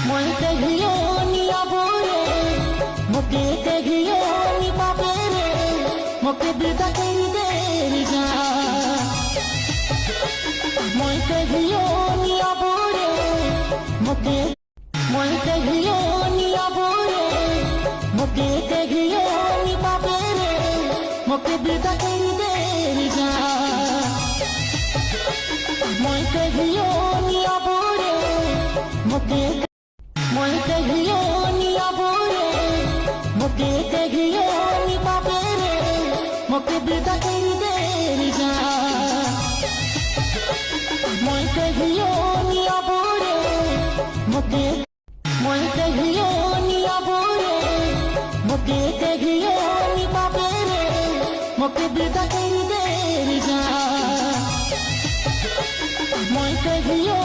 মই কহিও নিয়াবরে মোকে কহিও নিপাবে রে মোকে বিদা করি দে যা মই কহিও নিয়াবরে মোকে মই কহিও নিয়াবরে মোকে কহিও নিপাবে রে মোকে বিদা করি দে যা মই কহিও নিয়াবরে মোকে মই কহিও নিয়াবরে মোকে কহিও নিপাবে রে মোকে বিদা করি দে যা মই কহিও নিয়াবরে মোকে মই কহিও নিয়াবরে মোকে কহিও নিপাবে রে মোকে বিদা করি দে যা মই কহিও